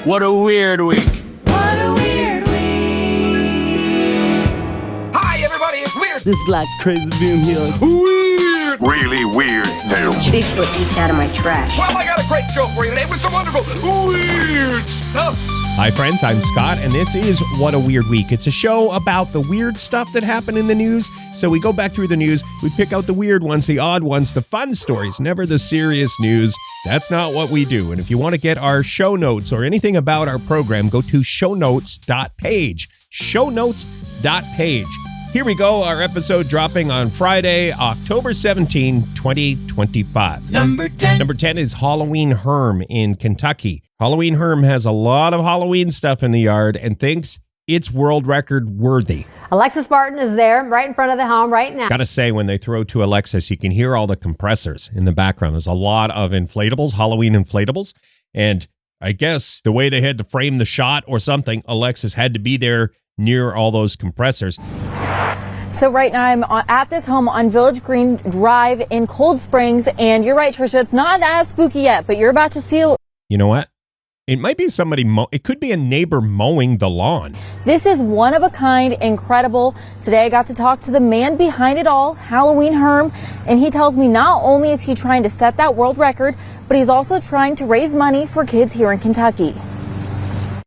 What a weird week. What a weird week. Hi, everybody, it's Weird. This is like crazy being here. Weird. Really weird tales. Bigfoot eats out of my trash. Well, I got a great show for you today with some wonderful weird stuff. Hi, friends. I'm Scott, and this is What a Weird Week. It's a show about the weird stuff that happened in the news. So we go back through the news, we pick out the weird ones, the odd ones, the fun stories, never the serious news. That's not what we do. And if you want to get our show notes or anything about our program, go to shownotes.page. Shownotes.page. Here we go, our episode dropping on Friday, October 17, 2025. Number 10. Number 10 is Halloween Herm in Kentucky. Halloween Herm has a lot of Halloween stuff in the yard and thinks it's world record worthy. Alexis Barton is there right in front of the home right now. Gotta say, when they throw to Alexis, you can hear all the compressors in the background. There's a lot of inflatables, Halloween inflatables. And I guess the way they had to frame the shot or something, Alexis had to be there near all those compressors. So right now I'm at this home on Village Green Drive in Cold Springs. And you're right, Trisha, it's not as spooky yet, but you're about to see. You know what? It might be somebody, it could be a neighbor mowing the lawn. This is one of a kind, incredible. Today I got to talk to the man behind it all, Halloween Herm, and he tells me not only is he trying to set that world record, but he's also trying to raise money for kids here in Kentucky.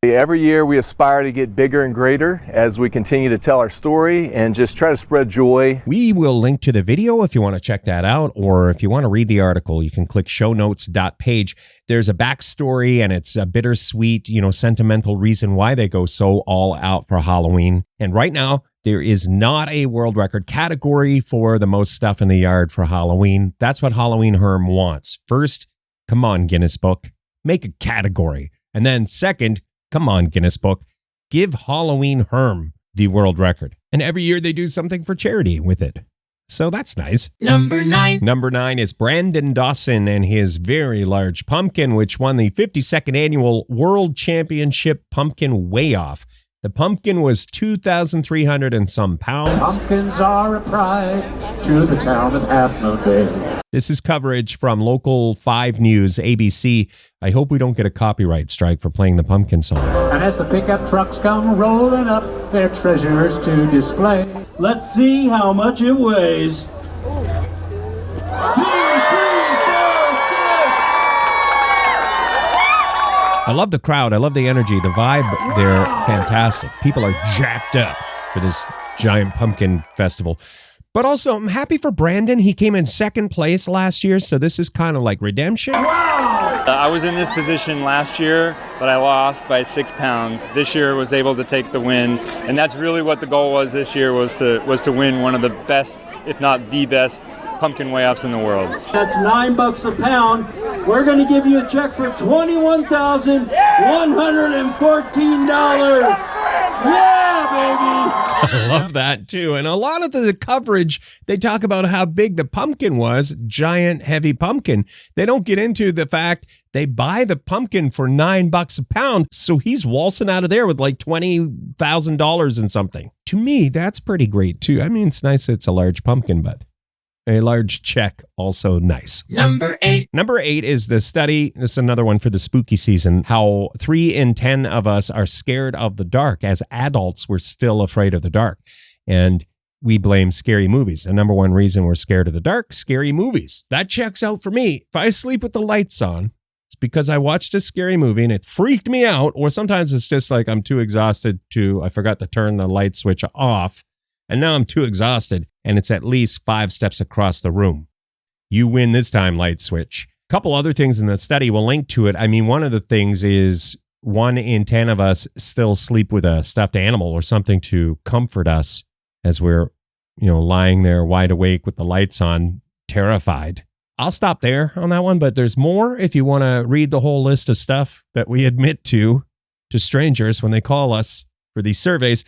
Every year we aspire to get bigger and greater as we continue to tell our story and just try to spread joy. We will link to the video if you want to check that out, or if you want to read the article, you can click shownotes.page. There's a backstory and it's a bittersweet, sentimental reason why they go so all out for Halloween. And right now, there is not a world record category for the most stuff in the yard for Halloween. That's what Halloween Herm wants. First, come on, Guinness Book, make a category. And then second, come on, Guinness Book, give Halloween Herm the world record. And every year they do something for charity with it. So that's nice. Number 9. Number 9 is Brandon Dawson and his very large pumpkin, which won the 52nd annual World Championship Pumpkin Weigh-Off. The pumpkin was 2,300 and some pounds. Pumpkins are a pride to the town of Half Moon Bay. This is coverage from Local 5 News, ABC. I hope we don't get a copyright strike for playing the pumpkin song. And as the pickup trucks come rolling up, their treasures to display. Let's see how much it weighs. 2, 3, 4, 6. I love the crowd. I love the energy, the vibe. They're fantastic. People are jacked up for this giant pumpkin festival. But also, I'm happy for Brandon. He came in second place last year, so this is kind of like redemption. Wow! I was in this position last year, but I lost by 6 pounds. This year was able to take the win, and that's really what the goal was this year, was to win one of the best, if not the best, pumpkin weigh-offs in the world. That's $9 a pound. We're going to give you a check for $21,114. Yeah, baby! I love that too. And a lot of the coverage, they talk about how big the pumpkin was, giant, heavy pumpkin. They don't get into the fact they buy the pumpkin for $9 a pound. So he's waltzing out of there with like $20,000 and something. To me, that's pretty great too. I mean, it's nice it's a large pumpkin, but a large check, also nice. Number 8. Number 8 is the study. This is another one for the spooky season. How 3 in 10 of us are scared of the dark. As adults, we're still afraid of the dark. And we blame scary movies. The number one reason we're scared of the dark, scary movies. That checks out for me. If I sleep with the lights on, it's because I watched a scary movie and it freaked me out. Or sometimes it's just like I'm too exhausted I forgot to turn the light switch off. And now I'm too exhausted, and it's at least 5 steps across the room. You win this time, light switch. A couple other things in the study, we'll link to it. I mean, one of the things is 1 in 10 of us still sleep with a stuffed animal or something to comfort us as we're, lying there wide awake with the lights on, terrified. I'll stop there on that one, but there's more if you want to read the whole list of stuff that we admit to strangers when they call us for these surveys.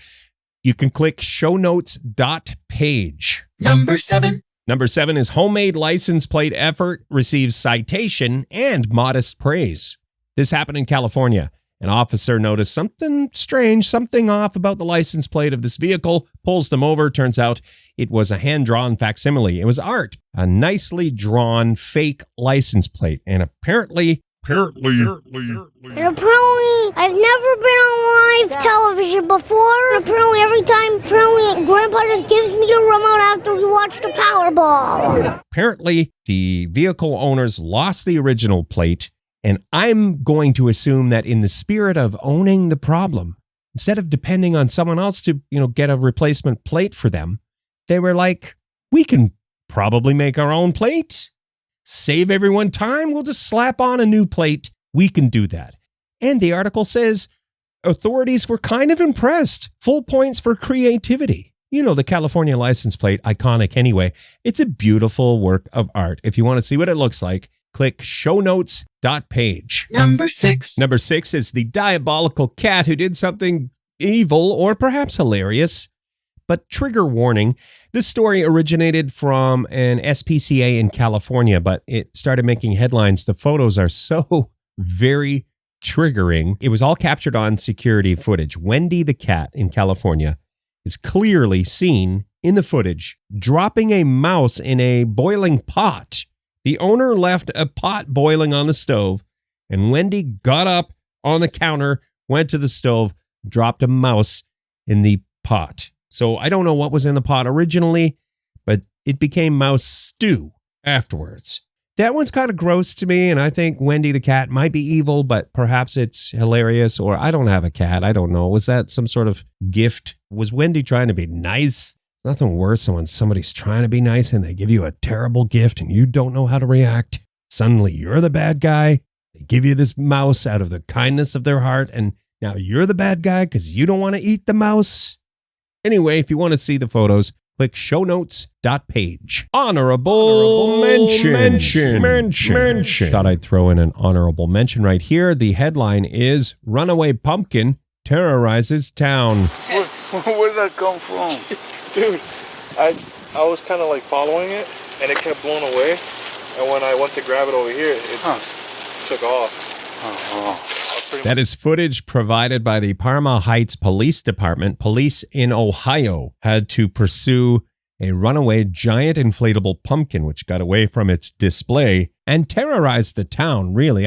You can click shownotes.page. Number 7. Number 7 is homemade license plate effort receives citation and modest praise. This happened in California. An officer noticed something strange, something off about the license plate of this vehicle, pulls them over. Turns out it was a hand-drawn facsimile. It was art, a nicely drawn fake license plate. And apparently Apparently, And apparently, I've never been on live television before. Apparently, every time, Grandpa just gives me a remote after we watch the Powerball. Apparently, the vehicle owners lost the original plate, and I'm going to assume that in the spirit of owning the problem, instead of depending on someone else to, get a replacement plate for them, they were like, we can probably make our own plate. Save everyone time. We'll just slap on a new plate. We can do that. And the article says authorities were kind of impressed. Full points for creativity. The California license plate, iconic anyway. It's a beautiful work of art. If you want to see what it looks like, click shownotes.page. Number 6. Number 6 is the diabolical cat who did something evil or perhaps hilarious. But trigger warning, this story originated from an SPCA in California, but it started making headlines. The photos are so very triggering. It was all captured on security footage. Wendy the cat in California is clearly seen in the footage dropping a mouse in a boiling pot. The owner left a pot boiling on the stove, and Wendy got up on the counter, went to the stove, dropped a mouse in the pot. So I don't know what was in the pot originally, but it became mouse stew afterwards. That one's kind of gross to me, and I think Wendy the cat might be evil, but perhaps it's hilarious, or I don't have a cat. I don't know. Was that some sort of gift? Was Wendy trying to be nice? Nothing worse than when somebody's trying to be nice and they give you a terrible gift and you don't know how to react. Suddenly you're the bad guy. They give you this mouse out of the kindness of their heart, and now you're the bad guy because you don't want to eat the mouse. Anyway, if you want to see the photos, click shownotes.page. Honorable mention. Thought I'd throw in an honorable mention right here. The headline is Runaway Pumpkin Terrorizes Town. where did that come from? Dude, I was kind of like following it, and it kept blowing away. And when I went to grab it over here, it just took off. That is footage provided by the Parma Heights Police Department. Police in Ohio had to pursue a runaway giant inflatable pumpkin, which got away from its display and terrorized the town. Really,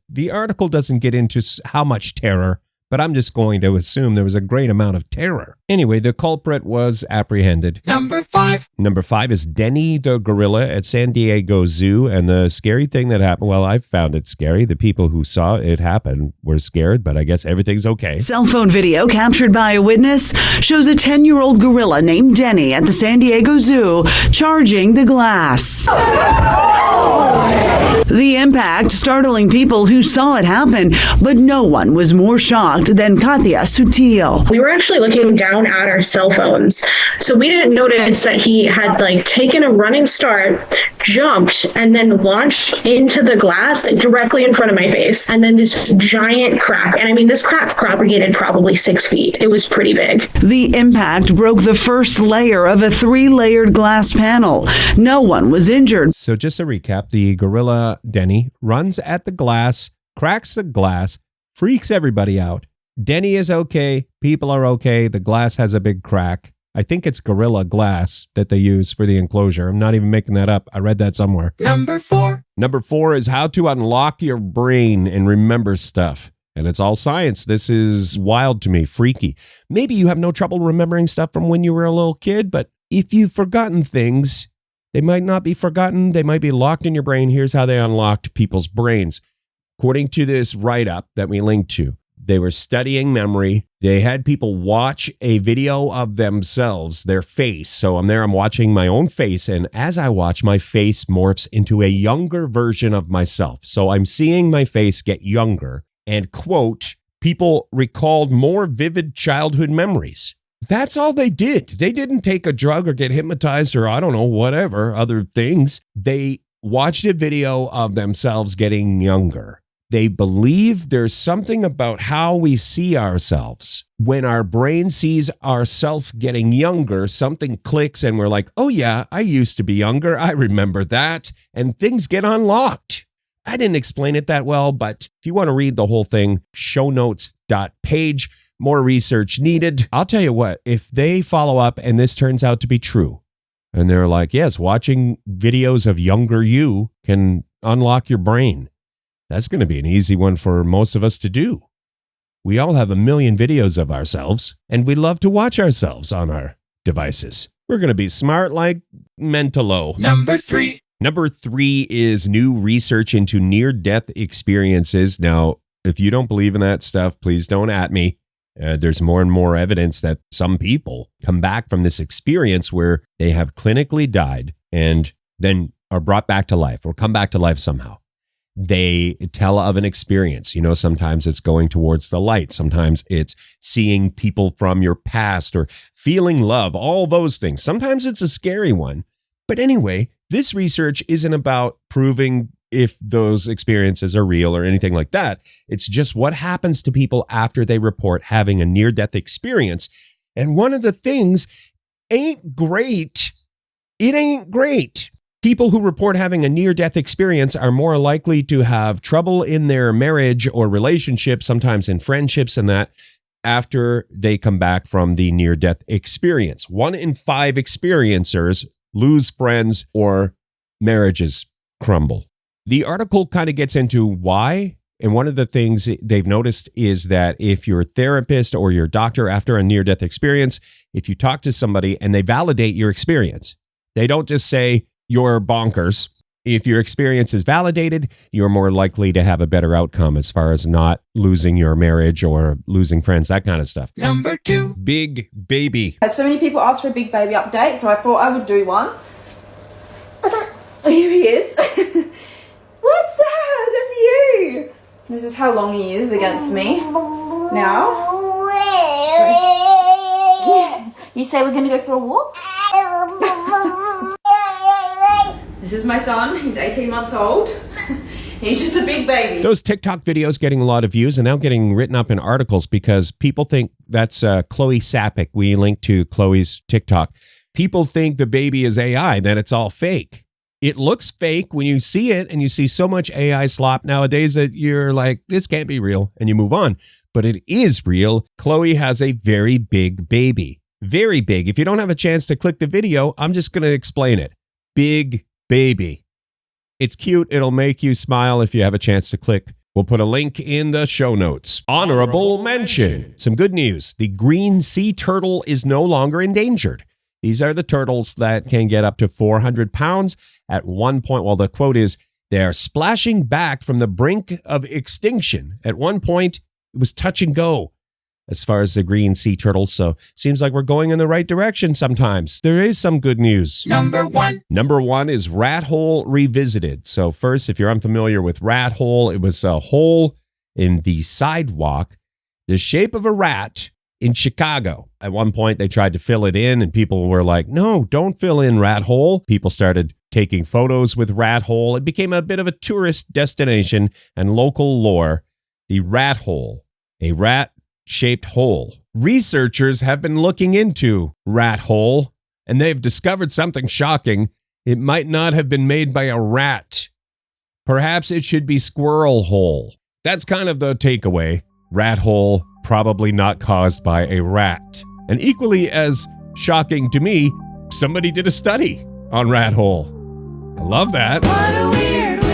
the article doesn't get into how much terror, but I'm just going to assume there was a great amount of terror. Anyway, the culprit was apprehended. Number 5. Number 5 is Denny the gorilla at San Diego Zoo. And the scary thing that happened, well, I found it scary. The people who saw it happen were scared, but I guess everything's okay. Cell phone video captured by a witness shows a 10-year-old gorilla named Denny at the San Diego Zoo charging the glass. The impact startling people who saw it happen, but no one was more shocked than Katya Sutil. We were actually looking down at our cell phones, so we didn't notice that he had taken a running start, jumped, and then launched into the glass directly in front of my face, and then this giant crack. And I mean, this crack propagated probably 6 feet. It was pretty big. The impact broke the first layer of a 3-layered glass panel. No one was injured. So just a recap, the gorilla Denny runs at the glass, cracks the glass, freaks everybody out. Denny is okay. People are okay. The glass has a big crack. I think it's Gorilla Glass that they use for the enclosure. I'm not even making that up. I read that somewhere. Number 4. Number 4 is how to unlock your brain and remember stuff. And it's all science. This is wild to me, freaky. Maybe you have no trouble remembering stuff from when you were a little kid, but if you've forgotten things, they might not be forgotten. They might be locked in your brain. Here's how they unlocked people's brains. According to this write-up that we linked to, they were studying memory. They had people watch a video of themselves, their face. So I'm watching my own face. And as I watch, my face morphs into a younger version of myself. So I'm seeing my face get younger. And quote, people recalled more vivid childhood memories. That's all they did. They didn't take a drug or get hypnotized or I don't know, whatever, other things. They watched a video of themselves getting younger. They believe there's something about how we see ourselves. When our brain sees ourselves getting younger, something clicks and we're like, oh yeah, I used to be younger. I remember that. And things get unlocked. I didn't explain it that well, but if you want to read the whole thing, shownotes.page, more research needed. I'll tell you what, if they follow up and this turns out to be true, and they're like, yes, watching videos of younger you can unlock your brain. That's going to be an easy one for most of us to do. We all have a million videos of ourselves, and we love to watch ourselves on our devices. We're going to be smart like Mentalo. Number 3. Number 3 is new research into near-death experiences. Now, if you don't believe in that stuff, please don't at me. There's more and more evidence that some people come back from this experience where they have clinically died and then are brought back to life or come back to life somehow. They tell of an experience. You know, sometimes it's going towards the light. Sometimes it's seeing people from your past or feeling love, all those things. Sometimes it's a scary one. But anyway, this research isn't about proving if those experiences are real or anything like that. It's just what happens to people after they report having a near-death experience. And one of the things ain't great. It ain't great. People who report having a near-death experience are more likely to have trouble in their marriage or relationship, sometimes in friendships and that, after they come back from the near-death experience. 1 in 5 experiencers lose friends or marriages crumble. The article kind of gets into why. And one of the things they've noticed is that if your therapist or your doctor after a near-death experience, if you talk to somebody and they validate your experience, they don't just say, you're bonkers. If your experience is validated, you're more likely to have a better outcome as far as not losing your marriage or losing friends, that kind of stuff. Number 2. Big baby. So many people asked for a big baby update, so I thought I would do one. Here he is. What's that? That's you. This is how long he is against me. Now. You say we're going to go for a walk? This is my son. He's 18 months old. He's just a big baby. Those TikTok videos getting a lot of views and now getting written up in articles because people think that's Chloe Sapik. We linked to Chloe's TikTok. People think the baby is AI, that it's all fake. It looks fake when you see it, and you see so much AI slop nowadays that you're like, this can't be real, and you move on. But it is real. Chloe has a very big baby. Very big. If you don't have a chance to click the video, I'm just going to explain it. Big baby. It's cute. It'll make you smile if you have a chance to click. We'll put a link in the show notes. Honorable mention. Some good news. The green sea turtle is no longer endangered. These are the turtles that can get up to 400 pounds at one point. Well, the quote is, they are splashing back from the brink of extinction. At one point, it was touch and go as far as the green sea turtles. So seems like we're going in the right direction sometimes. There is some good news. Number 1. Number 1 is Rat Hole Revisited. So first, if you're unfamiliar with Rat Hole, it was a hole in the sidewalk, the shape of a rat in Chicago. At one point, they tried to fill it in and people were like, no, don't fill in Rat Hole. People started taking photos with Rat Hole. It became a bit of a tourist destination and local lore. The Rat Hole, a rat-shaped hole. Researchers have been looking into Rat Hole and they've discovered something shocking. It might not have been made by a rat. Perhaps it should be Squirrel Hole. That's kind of the takeaway. Rat Hole, probably not caused by a rat. And equally as shocking to me, somebody did a study on Rat Hole. I love that. What a weird week.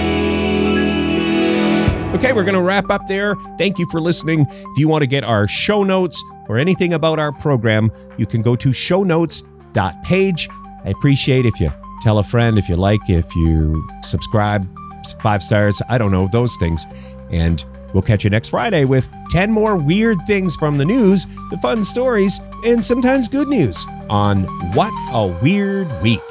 Okay, we're going to wrap up there. Thank you for listening. If you want to get our show notes or anything about our program, you can go to shownotes.page. I appreciate if you tell a friend, if you like, if you subscribe, 5 stars, I don't know, those things. And we'll catch you next Friday with 10 more weird things from the news, the fun stories, and sometimes good news on What a Weird Week.